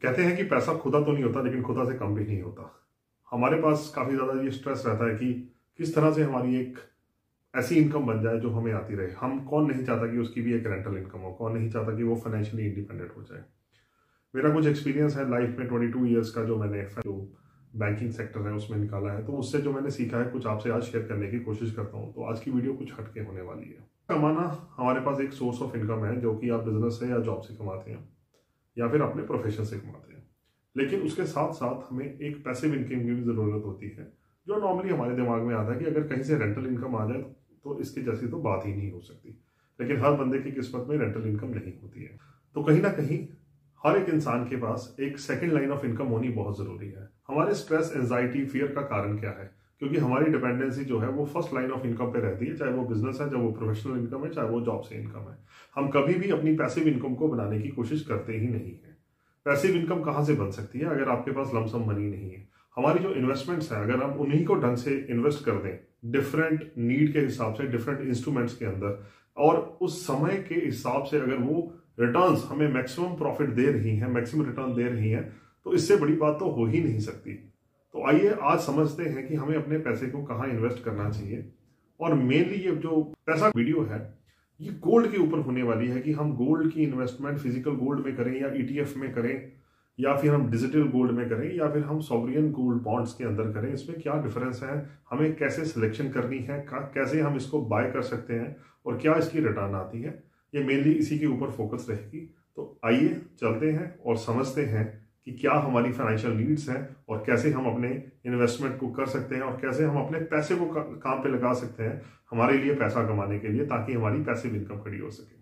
कहते हैं कि पैसा खुदा तो नहीं होता, लेकिन खुदा से कम भी नहीं होता। हमारे पास काफ़ी ज़्यादा ये स्ट्रेस रहता है कि किस तरह से हमारी एक ऐसी इनकम बन जाए जो हमें आती रहे। हम कौन नहीं चाहता कि उसकी भी एक रेंटल इनकम हो, कौन नहीं चाहता कि वो फाइनेंशियली इंडिपेंडेंट हो जाए। मेरा कुछ एक्सपीरियंस है लाइफ में 22 ईयर्स का, जो मैंने जो बैंकिंग सेक्टर है उसमें निकाला है, तो उससे जो मैंने सीखा है कुछ आपसे आज शेयर करने की कोशिश करता हूँ। तो आज की वीडियो कुछ हटके होने वाली है। कमाना हमारे पास एक सोर्स ऑफ इनकम है, जो कि आप बिजनेस से या जॉब से कमाते हैं या फिर अपने प्रोफेशन से कमाते हैं, लेकिन उसके साथ साथ हमें एक पैसिव इनकम की भी ज़रूरत होती है, जो नॉर्मली हमारे दिमाग में आता है कि अगर कहीं से रेंटल इनकम आ जाए तो इसकी जैसी तो बात ही नहीं हो सकती। लेकिन हर बंदे की किस्मत में रेंटल इनकम नहीं होती है। तो कहीं ना कहीं हर एक इंसान के पास एक सेकंड लाइन ऑफ इनकम होनी बहुत ज़रूरी है। हमारे स्ट्रेस, एंजाइटी, फियर का कारण क्या है? क्योंकि हमारी डिपेंडेंसी जो है वो फर्स्ट लाइन ऑफ इनकम पे रहती है, चाहे वो बिजनेस है, चाहे वो प्रोफेशनल इनकम है, चाहे वो जॉब से इनकम है। हम कभी भी अपनी पैसिव इनकम को बनाने की कोशिश करते ही नहीं है। पैसिव इनकम कहाँ से बन सकती है अगर आपके पास लमसम मनी नहीं है? हमारी जो इन्वेस्टमेंट्स हैं, अगर हम उन्हीं को ढंग से इन्वेस्ट कर दें डिफरेंट नीड के हिसाब से, डिफरेंट इंस्ट्रूमेंट्स के अंदर, और उस समय के हिसाब से अगर वो रिटर्न्स हमें मैक्सिमम प्रॉफिट दे रही हैं, मैक्सिमम रिटर्न दे रही हैं, तो इससे बड़ी बात तो हो ही नहीं सकती। तो आइए आज समझते हैं कि हमें अपने पैसे को कहाँ इन्वेस्ट करना चाहिए। और मेनली ये जो पैसा वीडियो है ये गोल्ड के ऊपर होने वाली है कि हम गोल्ड की इन्वेस्टमेंट फिजिकल गोल्ड में करें या ईटीएफ में करें, या फिर हम डिजिटल गोल्ड में करें, या फिर हम सॉवरियन गोल्ड बॉन्ड्स के अंदर करें। इसमें क्या डिफरेंस है, हमें कैसे सिलेक्शन करनी है, कैसे हम इसको बाय कर सकते हैं और क्या इसकी रिटर्न आती है, ये मेनली इसी के ऊपर फोकस रहेगी। तो आइए चलते हैं और समझते हैं कि क्या हमारी फाइनेंशियल नीड्स हैं और कैसे हम अपने इन्वेस्टमेंट को कर सकते हैं और कैसे हम अपने पैसे को काम पे लगा सकते हैं हमारे लिए पैसा कमाने के लिए, ताकि हमारी पैसिव इनकम खड़ी हो सके।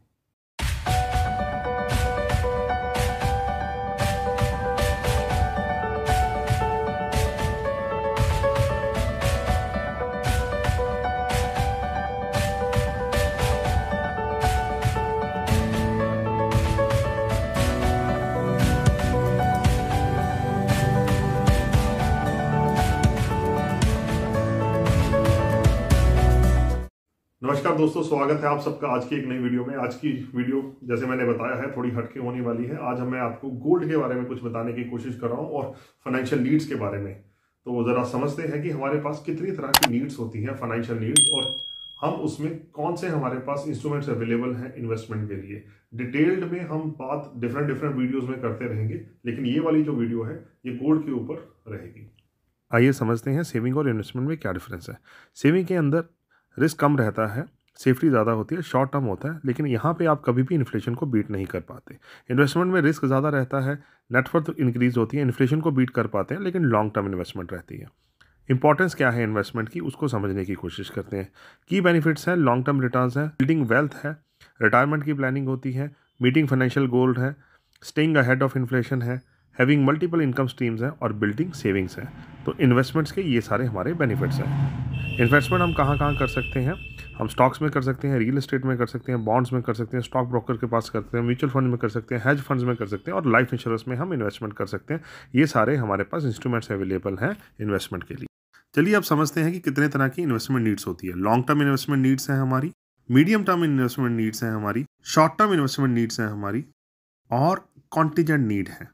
नमस्कार दोस्तों, स्वागत है आप सबका आज की एक नई वीडियो में। आज की वीडियो जैसे मैंने बताया है थोड़ी हटके होने वाली है। आज मैं आपको गोल्ड के बारे में कुछ बताने की कोशिश कर रहा हूं और फाइनेंशियल नीड्स के बारे में। तो जरा समझते हैं कि हमारे पास कितनी तरह की नीड्स होती हैं, फाइनेंशियल नीड्स, और हम उसमें कौन से हमारे पास इंस्ट्रूमेंट्स अवेलेबल हैं इन्वेस्टमेंट के लिए। डिटेल्ड में हम बात डिफरेंट वीडियोज में करते रहेंगे, लेकिन ये वाली जो वीडियो है ये गोल्ड के ऊपर रहेगी। आइए समझते हैं सेविंग और इन्वेस्टमेंट में क्या डिफरेंस है। सेविंग के अंदर रिस्क कम रहता है, सेफ्टी ज़्यादा होती है, शॉर्ट टर्म होता है, लेकिन यहाँ पे आप कभी भी इन्फ्लेशन को बीट नहीं कर पाते। इन्वेस्टमेंट में रिस्क ज़्यादा रहता है, नेटवर्थ इंक्रीज होती है, इन्फ्लेशन को बीट कर पाते हैं, लेकिन लॉन्ग टर्म इन्वेस्टमेंट रहती है। इंपॉर्टेंस क्या है इन्वेस्टमेंट की, उसको समझने की कोशिश करते हैं। की बेनिफिट्स हैं, लॉन्ग टर्म रिटर्न्स हैं, बिल्डिंग वेल्थ है, रिटायरमेंट की प्लानिंग होती है, मीटिंग फाइनेंशियल गोल है, स्टेइंग अहेड ऑफ इन्फ्लेशन है, हैविंग मल्टीपल इनकम स्ट्रीम्स हैं, और बिल्डिंग सेविंग्स हैं। तो इन्वेस्टमेंट्स के ये सारे हमारे बेनिफिट्स हैं। इन्वेस्टमेंट हम कहाँ कहाँ कर सकते हैं? हम स्टॉक्स में कर सकते हैं, रियल एस्टेट में कर सकते हैं, बॉन्ड्स में कर सकते हैं, स्टॉक ब्रोकर के पास करते हैं, म्यूचुअल फंड में कर सकते हैं, हेज फंड्स में कर सकते हैं, और लाइफ इंश्योरेंस में हम इन्वेस्टमेंट कर सकते हैं। ये सारे हमारे पास इंस्ट्रूमेंट्स अवेलेबल हैं इन्वेस्टमेंट के लिए। चलिए अब समझते हैं कि कितने तरह की इन्वेस्टमेंट नीड्स होती है। लॉन्ग टर्म इन्वेस्टमेंट नीड्स हैं हमारी, मीडियम टर्म इन्वेस्टमेंट नीड्स हैं हमारी, शॉर्ट टर्म इन्वेस्टमेंट नीड्स हैं हमारी, और कॉन्टीजेंट नीड है।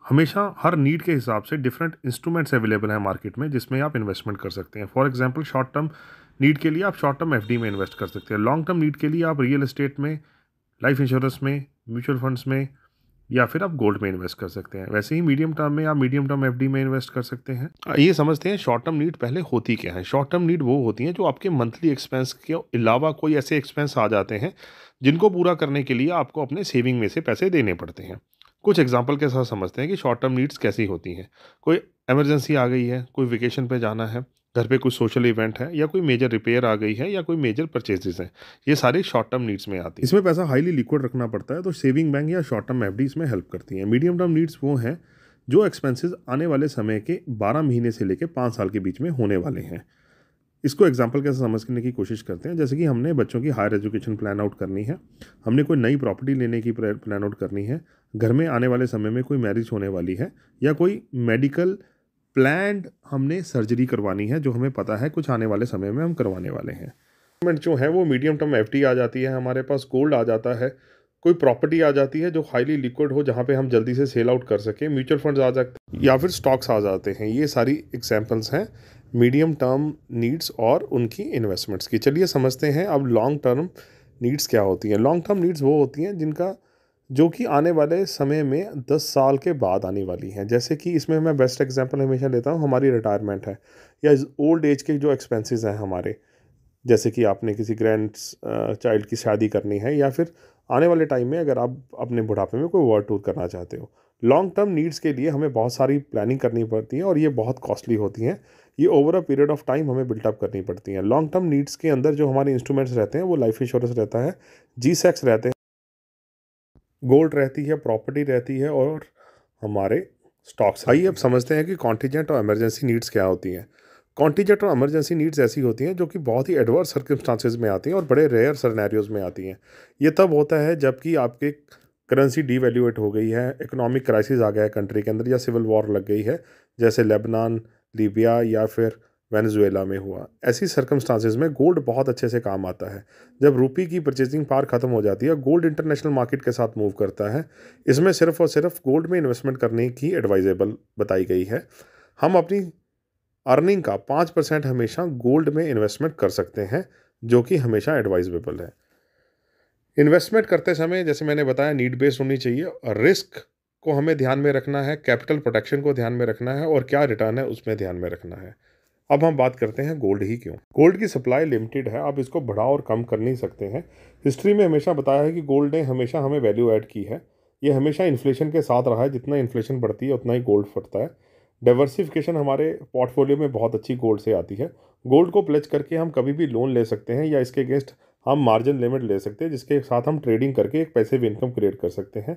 हमेशा हर नीड के हिसाब से डिफरेंट इंस्ट्रूमेंट्स अवेलेबल हैं मार्केट में जिसमें आप इन्वेस्टमेंट कर सकते हैं। For example, short term need के लिए आप शॉर्ट टर्म एफडी में इन्वेस्ट कर सकते हैं। लॉन्ग टर्म नीड के लिए आप रियल एस्टेट में, लाइफ इंश्योरेंस में, म्यूचुअल फंड्स में, या फिर आप गोल्ड में इन्वेस्ट कर सकते हैं। वैसे ही मीडियम टर्म में आप मीडियम टर्म एफडी में इन्वेस्ट कर सकते हैं। ये समझते हैं शॉर्ट टर्म नीड पहले होती क्या है। शॉर्ट टर्म नीड वो होती हैं जो आपके मंथली एक्सपेंस के अलावा कोई ऐसे एक्सपेंस आ जाते हैं जिनको पूरा करने के लिए आपको अपने सेविंग में से पैसे देने पड़ते हैं। कुछ एग्जांपल के साथ समझते हैं कि शॉर्ट टर्म नीड्स कैसी होती हैं। कोई इमरजेंसी आ गई है, कोई वेकेशन पे जाना है, घर पे कुछ सोशल इवेंट है, या कोई मेजर रिपेयर आ गई है, या कोई मेजर परचेजेस हैं, ये सारे शॉर्ट टर्म नीड्स में आती है। इसमें पैसा हाईली लिक्विड रखना पड़ता है, तो सेविंग बैंक या शॉर्ट टर्म एफडी इसमें हेल्प करती हैं। मीडियम टर्म नीड्स वो हैं जो एक्सपेंसेस आने वाले समय के 12 महीने से लेकर 5 साल के बीच में होने वाले हैं। इसको एग्जांपल कैसे समझने की कोशिश करते हैं। जैसे कि हमने बच्चों की हायर एजुकेशन प्लान आउट करनी है, हमने कोई नई प्रॉपर्टी लेने की प्लान आउट करनी है, घर में आने वाले समय में कोई मैरिज होने वाली है, या कोई मेडिकल प्लान्ड हमने सर्जरी करवानी है जो हमें पता है कुछ आने वाले समय में हम करवाने वाले हैं। जो है वो मीडियम टर्म एफडी आ जाती है हमारे पास, गोल्ड आ जाता है, कोई प्रॉपर्टी आ जाती है जो हाईली लिक्विड हो, जहाँ पे हम जल्दी से सेल आउट कर सकें, म्यूचुअल फंड्स आ जाते हैं या फिर स्टॉक्स आ जाते हैं। ये सारी एग्जांपल्स हैं मीडियम टर्म नीड्स और उनकी इन्वेस्टमेंट्स की। चलिए समझते हैं अब लॉन्ग टर्म नीड्स क्या होती हैं। लॉन्ग टर्म नीड्स वो होती हैं जिनका जो कि आने वाले समय में 10 साल के बाद आने वाली हैं। जैसे कि इसमें मैं बेस्ट एग्जांपल हमेशा लेता हूँ, हमारी रिटायरमेंट है या ओल्ड एज के जो एक्सपेंसेस हैं हमारे, जैसे कि आपने किसी ग्रैंड चाइल्ड की शादी करनी है या फिर आने वाले टाइम में अगर आप अपने बुढ़ापे में कोई वर्ल्ड टूर करना चाहते हो। लॉन्ग टर्म नीड्स के लिए हमें बहुत सारी प्लानिंग करनी पड़ती है और ये बहुत कॉस्टली होती हैं। ये over a period of time हमें बिल्टअप करनी पड़ती हैं। लॉन्ग टर्म नीड्स के अंदर जो हमारे इंस्ट्रूमेंट्स रहते हैं वो लाइफ इंश्योरेंस रहता है, जी-सेक्स रहते हैं, गोल्ड रहती है, प्रॉपर्टी रहती है और हमारे स्टॉक्स। आइए अब समझते हैं कि कॉन्टीजेंट और इमरजेंसी नीड्स क्या होती हैं। कॉन्टीजेंट और इमरजेंसी नीड्स ऐसी होती हैं जो कि बहुत ही एडवर्स सर्कमस्टांसेस में आती हैं और बड़े रेयर सिनेरियोज में आती हैं। ये तब होता है जबकि आपके करेंसी डीवैल्यूएट हो गई है, इकोनॉमिक क्राइसिस आ गया है कंट्री के अंदर, या सिविल वॉर लग गई है जैसे लेबनान, लीबिया या फिर वेनेजुएला में हुआ। ऐसी सर्कमस्टांसेस में गोल्ड बहुत अच्छे से काम आता है। जब रुपये की परचेजिंग पावर खत्म हो जाती है, गोल्ड इंटरनेशनल मार्केट के साथ मूव करता है। इसमें सिर्फ और सिर्फ गोल्ड में इन्वेस्टमेंट करने की एडवाइजेबल बताई गई है। हम अपनी अर्निंग का 5% हमेशा गोल्ड में इन्वेस्टमेंट कर सकते हैं, जो कि हमेशा एडवाइजेबल है। इन्वेस्टमेंट करते समय जैसे मैंने बताया नीड बेस्ड होनी चाहिए और रिस्क को हमें ध्यान में रखना है, कैपिटल प्रोटेक्शन को ध्यान में रखना है और क्या रिटर्न है उसमें ध्यान में रखना है। अब हम बात करते हैं गोल्ड ही क्यों। गोल्ड की सप्लाई लिमिटेड है, आप इसको बढ़ा और कम कर नहीं सकते हैं। हिस्ट्री में हमेशा बताया है कि गोल्ड ने हमेशा हमें वैल्यू ऐड की है। ये हमेशा इन्फ्लेशन के साथ रहा है, जितना इन्फ्लेशन बढ़ती है उतना ही गोल्ड बढ़ता है। डाइवर्सिफिकेशन हमारे पोर्टफोलियो में बहुत अच्छी गोल्ड से आती है। गोल्ड को प्लेज करके हम कभी भी लोन ले सकते हैं या इसके अगेंस्ट हम मार्जिन लिमिट ले सकते हैं, जिसके साथ हम ट्रेडिंग करके एक पैसिव इनकम क्रिएट कर सकते हैं।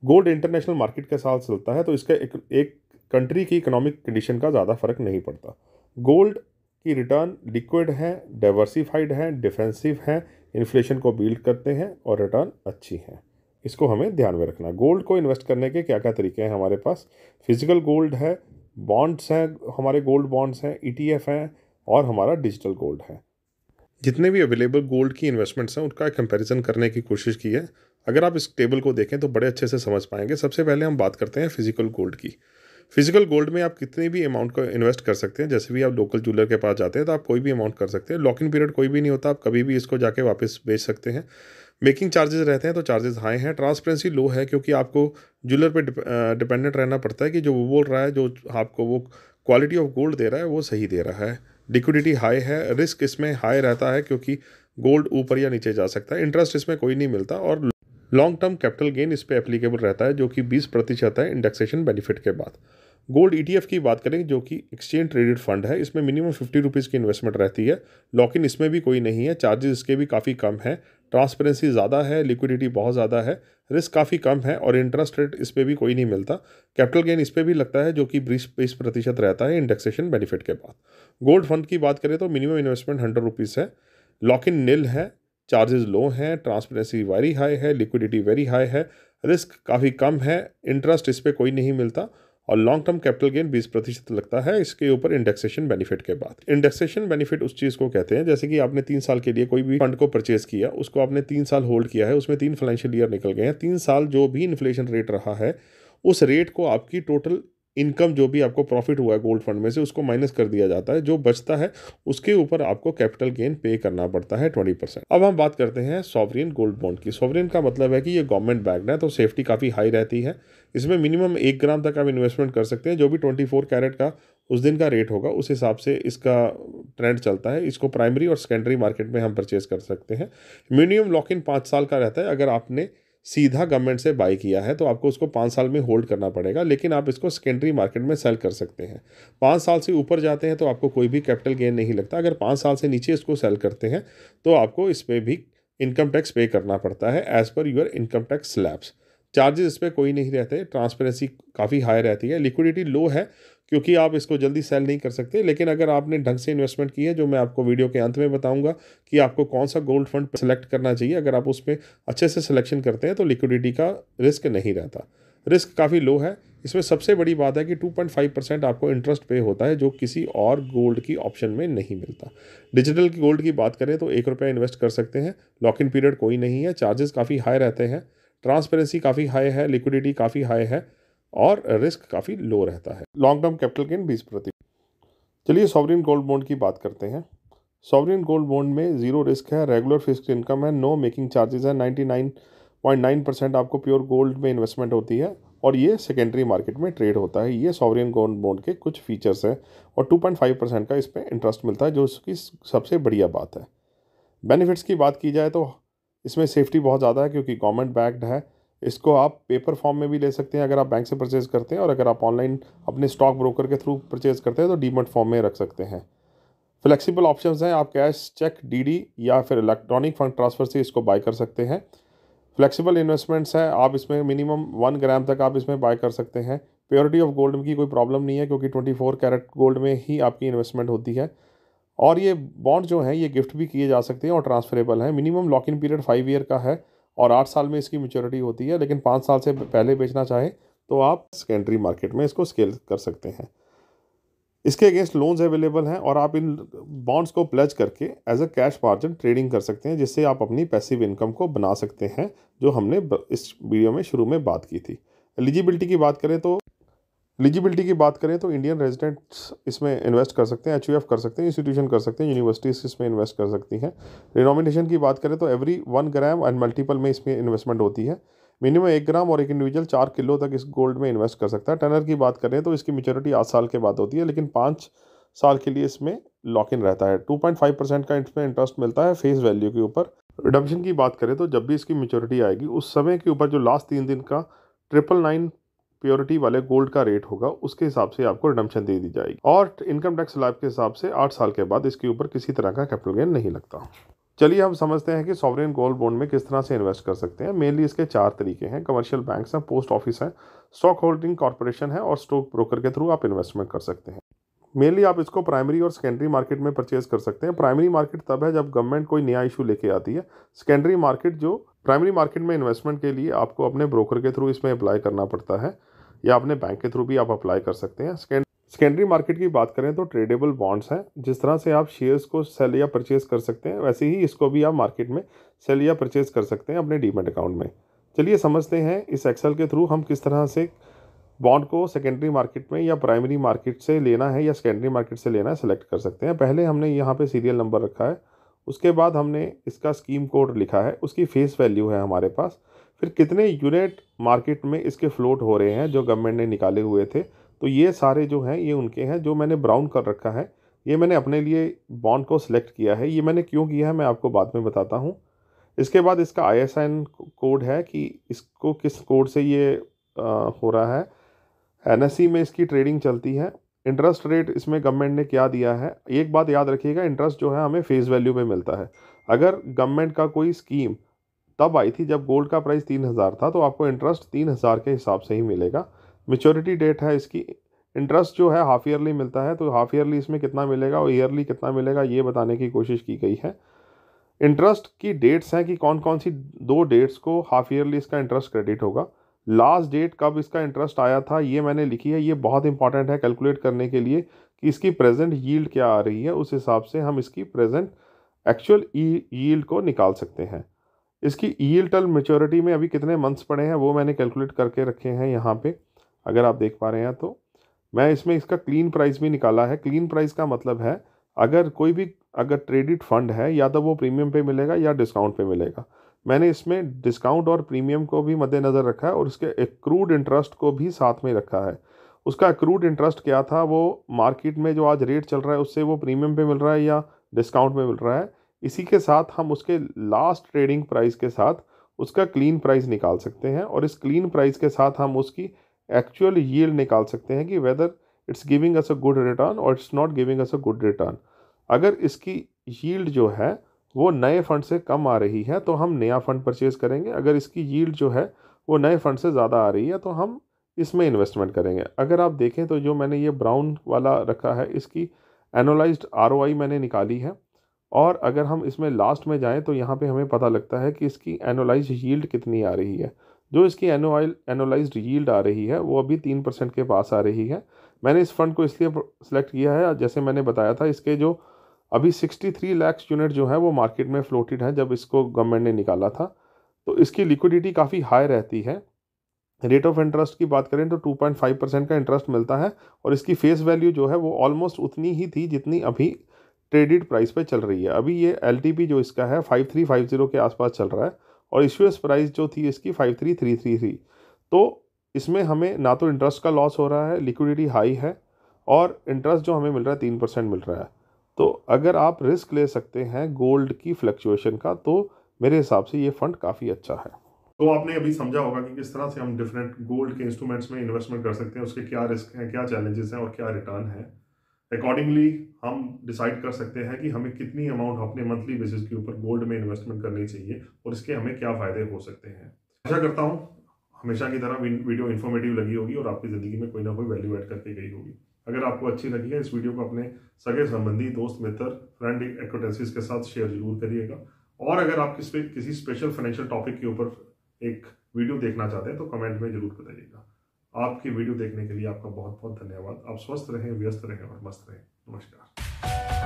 गोल्ड इंटरनेशनल मार्केट के साथ चलता है तो इसका एक कंट्री की इकोनॉमिक कंडीशन का ज़्यादा फर्क नहीं पड़ता। गोल्ड की रिटर्न लिक्विड है, डाइवर्सिफाइड है, डिफेंसिव है, इन्फ्लेशन को बीट करते हैं और रिटर्न अच्छी है। इसको हमें ध्यान में रखना। गोल्ड को इन्वेस्ट करने के क्या क्या तरीके हैं हमारे पास। फिजिकल गोल्ड है, बॉन्ड्स हैं, हमारे गोल्ड बॉन्ड्स हैं, ETF हैं और हमारा डिजिटल गोल्ड है। जितने भी अवेलेबल गोल्ड की इन्वेस्टमेंट्स हैं उनका कंपैरिजन करने की कोशिश की है। अगर आप इस टेबल को देखें तो बड़े अच्छे से समझ पाएंगे। सबसे पहले हम बात करते हैं फिजिकल गोल्ड की। फिजिकल गोल्ड में आप कितने भी अमाउंट को इन्वेस्ट कर सकते हैं। जैसे भी आप लोकल ज्वेलर के पास जाते हैं तो आप कोई भी अमाउंट कर सकते हैं। लॉक इन पीरियड कोई भी नहीं होता, आप कभी भी इसको जाके वापस बेच सकते हैं। मेकिंग चार्जेस रहते हैं तो चार्जेस हाई हैं। ट्रांसपेरेंसी लो है क्योंकि आपको ज्वेलर पे डिपेंडेंट रहना पड़ता है कि जो वो बोल रहा है, जो आपको वो क्वालिटी ऑफ गोल्ड दे रहा है वो सही दे रहा है। लिक्विडिटी हाई है, रिस्क इसमें हाई रहता है क्योंकि गोल्ड ऊपर या नीचे जा सकता है। इंटरेस्ट इसमें कोई नहीं मिलता और लॉन्ग टर्म कैपिटल गेन इस पर एप्लीकेबल रहता है जो कि 20% है इंडेक्सेशन बेनिफिट के बाद। गोल्ड ETF की बात करें जो कि एक्सचेंज ट्रेडेड फंड है, इसमें मिनिमम 50 रुपीज़ की इन्वेस्टमेंट रहती है। लॉक इन इसमें भी कोई नहीं है, चार्जेस इसके भी काफ़ी कम है, ट्रांसपेरेंसी ज़्यादा है, लिक्विडिटी बहुत ज़्यादा है, रिस्क काफ़ी कम है और इंटरेस्ट रेट इस पर भी कोई नहीं मिलता। कैपिटल गेन इस पर भी लगता है जो कि 20% रहता है इंडेक्सेशन बेनिफिट के बाद। गोल्ड फंड की बात करें तो मिनिमम इन्वेस्टमेंट 100 रुपीज़ है, लॉक इन निल है, चार्जेस लो हैं, ट्रांसपेरेंसी वेरी हाई है, लिक्विडिटी वेरी हाई है, रिस्क काफ़ी कम है, इंटरेस्ट इस पर कोई नहीं मिलता और लॉन्ग टर्म कैपिटल गेन 20% लगता है इसके ऊपर इंडेक्सेशन बेनिफिट के बाद। इंडेक्सेशन बेनिफिट उस चीज़ को कहते हैं जैसे कि आपने 3 साल के लिए कोई भी फंड को परचेज किया, उसको आपने 3 साल होल्ड किया है, उसमें 3 फाइनेंशियल ईयर निकल गए हैं। 3 साल जो भी इन्फ्लेशन रेट रहा है उस रेट को आपकी टोटल इनकम जो भी आपको प्रॉफिट हुआ है गोल्ड फंड में से उसको माइनस कर दिया जाता है। जो बचता है उसके ऊपर आपको कैपिटल गेन पे करना पड़ता है 20%। अब हम बात करते हैं सॉवरेन गोल्ड बॉन्ड की। सॉवरेन का मतलब है कि ये गवर्नमेंट बैक्ड है तो सेफ्टी काफ़ी हाई रहती है। इसमें मिनिमम 1 ग्राम तक आप इन्वेस्टमेंट कर सकते हैं। जो भी 24 कैरेट का उस दिन का रेट होगा उस हिसाब से इसका ट्रेंड चलता है। इसको प्राइमरी और सेकेंडरी मार्केट में हम परचेज कर सकते हैं। मिनिमम लॉक इन 5 साल का रहता है। अगर आपने सीधा गवर्नमेंट से बाई किया है तो आपको उसको 5 साल में होल्ड करना पड़ेगा, लेकिन आप इसको सेकेंडरी मार्केट में सेल कर सकते हैं। 5 साल से ऊपर जाते हैं तो आपको कोई भी कैपिटल गेन नहीं लगता। अगर 5 साल से नीचे इसको सेल करते हैं तो आपको इस पर भी इनकम टैक्स पे करना पड़ता है as per your income tax slabs. Charges इस पर कोई नहीं रहते, ट्रांसपेरेंसी काफ़ी हाई रहती है, लिक्विडिटी लो है क्योंकि आप इसको जल्दी सेल नहीं कर सकते। लेकिन अगर आपने ढंग से इन्वेस्टमेंट की है, जो मैं आपको वीडियो के अंत में बताऊंगा कि आपको कौन सा गोल्ड फंड सेलेक्ट करना चाहिए, अगर आप उसमें अच्छे से सिलेक्शन करते हैं तो लिक्विडिटी का रिस्क नहीं रहता, रिस्क काफ़ी लो है। इसमें सबसे बड़ी बात है कि 2.5% आपको इंटरेस्ट पे होता है जो किसी और गोल्ड की ऑप्शन में नहीं मिलता। डिजिटल की गोल्ड की बात करें तो 1 रुपया इन्वेस्ट कर सकते हैं, लॉक इन पीरियड कोई नहीं है, चार्जेस काफ़ी हाई रहते हैं, ट्रांसपेरेंसी काफ़ी हाई है, लिक्विडिटी काफ़ी हाई है और रिस्क काफ़ी लो रहता है। Long term capital gain 20%। चलिए सॉवरिन गोल्ड बॉन्ड की बात करते हैं। सॉवरिन गोल्ड बॉन्ड में ज़ीरो रिस्क है, रेगुलर फिक्स्ड इनकम है, नो मेकिंग चार्जेस है, 99.9% आपको प्योर गोल्ड में इन्वेस्टमेंट होती है और ये सेकेंडरी मार्केट में ट्रेड होता है। ये सॉवरिन गोल्ड बॉन्ड के कुछ फीचर्स हैं और 2.5% का इस पर इंटरेस्ट मिलता है, जो इसकी सबसे बढ़िया बात है। बेनिफिट्स की बात की जाए तो इसमें सेफ्टी बहुत ज़्यादा है क्योंकि गवर्नमेंट बैक्ड है। इसको आप पेपर फॉर्म में भी ले सकते हैं अगर आप बैंक से परचेज़ करते हैं, और अगर आप ऑनलाइन अपने स्टॉक ब्रोकर के थ्रू परचेज़ करते हैं तो डीमैट फॉर्म में रख सकते हैं। फ्लेक्सिबल ऑप्शंस हैं, आप कैश, चेक, डीडी या फिर इलेक्ट्रॉनिक फंड ट्रांसफ़र से इसको बाय कर सकते हैं। फ्लेक्सिबल इन्वेस्टमेंट्स हैं, आप इसमें मिनिमम 1 ग्राम तक आप इसमें बाय कर सकते हैं। प्योरिटी ऑफ गोल्ड की कोई प्रॉब्लम नहीं है क्योंकि 24 कैरेट गोल्ड में ही आपकी इन्वेस्टमेंट होती है। और ये बॉन्ड जो हैं ये गिफ्ट भी किए जा सकते हैं और ट्रांसफरेबल हैं। Minimum lock in period 5 year का है और 8 साल में इसकी मैच्योरिटी होती है, लेकिन 5 साल से पहले बेचना चाहें तो आप सेकेंडरी मार्केट में इसको स्केल कर सकते हैं। इसके अगेंस्ट लोन्स अवेलेबल हैं और आप इन बॉन्ड्स को प्लेज करके as a cash margin trading कर सकते हैं, जिससे आप अपनी पैसिव इनकम को बना सकते हैं, जो हमने इस वीडियो में शुरू में बात की थी। एलिजिबिलिटी की बात करें तो इंडियन रेजिडेंट्स इसमें इन्वेस्ट कर सकते हैं, एचयूएफ कर सकते हैं, इंस्टीट्यूशन कर सकते हैं, यूनिवर्सिटीज इसमें इन्वेस्ट कर सकती हैं। डिनोमिनेशन की बात करें तो एवरी 1 ग्राम एंड मल्टीपल में इसमें इन्वेस्टमेंट होती है। मिनिमम 1 ग्राम और एक इंडिविजुअल 4 किलो तक इस गोल्ड में इन्वेस्ट कर सकता है। टेनर की बात करें तो इसकी मैच्योरिटी 8 साल के बाद होती है, लेकिन 5 साल के लिए इसमें लॉक इन रहता है। 2.5% का इसमें इंटरेस्ट मिलता है फेस वैल्यू के ऊपर। रिडम्पशन की बात करें तो जब भी इसकी मैच्योरिटी आएगी उस समय के ऊपर जो लास्ट 3 दिन का 999 प्योरिटी वाले गोल्ड का रेट होगा, उसके हिसाब से आपको रिडम्पशन दे दी जाएगी। और इनकम टैक्स स्लैब के हिसाब से 8 साल के बाद इसके ऊपर किसी तरह का कैपिटल गेन नहीं लगता। चलिए हम समझते हैं कि सॉवरेन गोल्ड बॉन्ड में किस तरह से इन्वेस्ट कर सकते हैं। मेनली इसके 4 तरीके हैं। कमर्शियल बैंक्स हैं, पोस्ट ऑफिस है, स्टॉक होल्डिंग कॉर्पोरेशन है और स्टॉक ब्रोकर के थ्रू आप इन्वेस्टमेंट कर सकते हैं। मेनली आप इसको प्राइमरी और सेकेंडरी मार्केट में परचेज कर सकते हैं। प्राइमरी मार्केट तब है जब गवर्नमेंट कोई नया इशू लेके आती है। सेकेंडरी मार्केट जो प्राइमरी मार्केट में इन्वेस्टमेंट के लिए आपको अपने ब्रोकर के थ्रू इसमें अप्लाई करना पड़ता है, या अपने बैंक के थ्रू भी आप अप्लाई कर सकते हैं। सेकेंडरी मार्केट की बात करें तो ट्रेडेबल बॉन्ड्स हैं। जिस तरह से आप शेयर्स को सेल या परचेज कर सकते हैं, वैसे ही इसको भी आप मार्केट में सेल या परचेज कर सकते हैं अपने डीमैट अकाउंट में। चलिए समझते हैं इस एक्सेल के थ्रू हम किस तरह से बॉन्ड को सेकेंडरी मार्केट में या प्राइमरी मार्केट से लेना है या सेकेंडरी मार्केट से लेना है, सेलेक्ट कर सकते हैं। पहले हमने यहाँ पे सीरियल नंबर रखा है, उसके बाद हमने इसका स्कीम कोड लिखा है, उसकी फेस वैल्यू है हमारे पास, फिर कितने यूनिट मार्केट में इसके फ्लोट हो रहे हैं जो गवर्नमेंट ने निकाले हुए थे। तो ये सारे जो हैं ये उनके हैं। जो मैंने ब्राउन कर रखा है ये मैंने अपने लिए बॉन्ड को सिलेक्ट किया है। ये मैंने क्यों किया है मैं आपको बाद में बताता हूँ। इसके बाद इसका ISIN कोड है कि इसको किस कोड से ये हो रहा है। NSE में इसकी ट्रेडिंग चलती है। इंटरेस्ट रेट इसमें गवर्नमेंट ने क्या दिया है, एक बात याद रखिएगा, इंटरेस्ट जो है हमें फेस वैल्यू पे मिलता है। अगर गवर्नमेंट का कोई स्कीम तब आई थी जब गोल्ड का प्राइस 3000 था, तो आपको इंटरेस्ट 3000 के हिसाब से ही मिलेगा। मैच्योरिटी डेट है इसकी। इंटरेस्ट जो है हाफ ईयरली मिलता है, तो हाफ ईयरली इसमें कितना मिलेगा और ईयरली कितना मिलेगा ये बताने की कोशिश की गई है। इंटरेस्ट की डेट्स हैं कि कौन कौन सी 2 डेट्स को हाफ ईयरली इसका इंटरेस्ट क्रेडिट होगा। लास्ट डेट कब इसका इंटरेस्ट आया था ये मैंने लिखी है। ये बहुत इंपॉर्टेंट है कैलकुलेट करने के लिए कि इसकी प्रेजेंट यील्ड क्या आ रही है, उस हिसाब से हम इसकी प्रेजेंट एक्चुअल यील्ड को निकाल सकते हैं। इसकी यील्ड टिल मैच्योरिटी में अभी कितने मंथ्स पड़े हैं वो मैंने कैलकुलेट करके रखे हैं यहाँ पे, अगर आप देख पा रहे हैं तो। मैं इसमें इसका क्लीन प्राइस भी निकाला है। क्लीन प्राइस का मतलब है अगर ट्रेडिट फंड है या तो वो प्रीमियम पे मिलेगा या डिस्काउंट पे मिलेगा। मैंने इसमें डिस्काउंट और प्रीमियम को भी मद्देनज़र रखा है और उसके एक्रूड इंटरेस्ट को भी साथ में रखा है। उसका एक्रूड इंटरेस्ट क्या था, वो मार्केट में जो आज रेट चल रहा है उससे वो प्रीमियम पे मिल रहा है या डिस्काउंट में मिल रहा है। इसी के साथ हम उसके लास्ट ट्रेडिंग प्राइस के साथ उसका क्लीन प्राइस निकाल सकते हैं और इस क्लीन प्राइस के साथ हम उसकी एक्चुअल यील्ड निकाल सकते हैं कि whether it's giving us a good return और it's not giving us a good return. अगर इसकी यील्ड जो है वो नए फंड से कम आ रही है तो हम नया फंड परचेज करेंगे। अगर इसकी यील्ड जो है वो नए फंड से ज़्यादा आ रही है तो हम इसमें इन्वेस्टमेंट करेंगे। अगर आप देखें तो जो मैंने ये ब्राउन वाला रखा है इसकी एनुअलाइज्ड ROI मैंने निकाली है, और अगर हम इसमें लास्ट में जाएं तो यहाँ पे हमें पता लगता है कि इसकी एनुअलाइज्ड यील्ड कितनी आ रही है। जो इसकी एनुअलाइज्ड यील्ड आ रही है वो अभी 3% के पास आ रही है। मैंने इस फंड को इसलिए सेलेक्ट किया है, जैसे मैंने बताया था, इसके जो अभी 63 लाख यूनिट जो है वो मार्केट में फ्लोटेड हैं जब इसको गवर्नमेंट ने निकाला था। तो इसकी लिक्विडिटी काफ़ी हाई रहती है। रेट ऑफ इंटरेस्ट की बात करें तो 2.5% का इंटरेस्ट मिलता है और इसकी फेस वैल्यू जो है वो ऑलमोस्ट उतनी ही थी जितनी अभी ट्रेडेड प्राइस पे चल रही है। अभी ये LTP जो इसका है 5350 के आसपास चल रहा है और इश्यूएस प्राइस जो थी इसकी 53333। तो इसमें हमें ना तो इंटरेस्ट का लॉस हो रहा है, लिक्विडिटी हाई है और इंटरेस्ट जो हमें मिल रहा है 3% मिल रहा है। तो अगर आप रिस्क ले सकते हैं गोल्ड की फ्लक्चुएशन का तो मेरे हिसाब से ये फंड काफ़ी अच्छा है। तो आपने अभी समझा होगा कि किस तरह से हम डिफरेंट गोल्ड के इंस्ट्रूमेंट्स में इन्वेस्टमेंट कर सकते हैं, उसके क्या रिस्क हैं, क्या चैलेंजेस हैं और क्या रिटर्न है। अकॉर्डिंगली हम डिसाइड कर सकते हैं कि हमें कितनी अमाउंट अपने मंथली बेसिस के ऊपर गोल्ड में इन्वेस्टमेंट करनी चाहिए और इसके हमें क्या फ़ायदे हो सकते हैं। आशा करता हूँ हमेशा की तरह वीडियो इन्फॉर्मेटिव लगी होगी और आपकी ज़िंदगी में कोई ना कोई वैल्यू ऐड करके गई होगी। अगर आपको अच्छी लगी है इस वीडियो को अपने सगे संबंधी, दोस्त, मित्र, फ्रेंड, एक्वेंटेंसेस के साथ शेयर जरूर करिएगा। और अगर आप किसी स्पेशल फाइनेंशियल टॉपिक के ऊपर एक वीडियो देखना चाहते हैं तो कमेंट में जरूर बताइएगा। आपकी वीडियो देखने के लिए आपका बहुत बहुत धन्यवाद। आप स्वस्थ रहें, व्यस्त रहें और मस्त रहें। नमस्कार।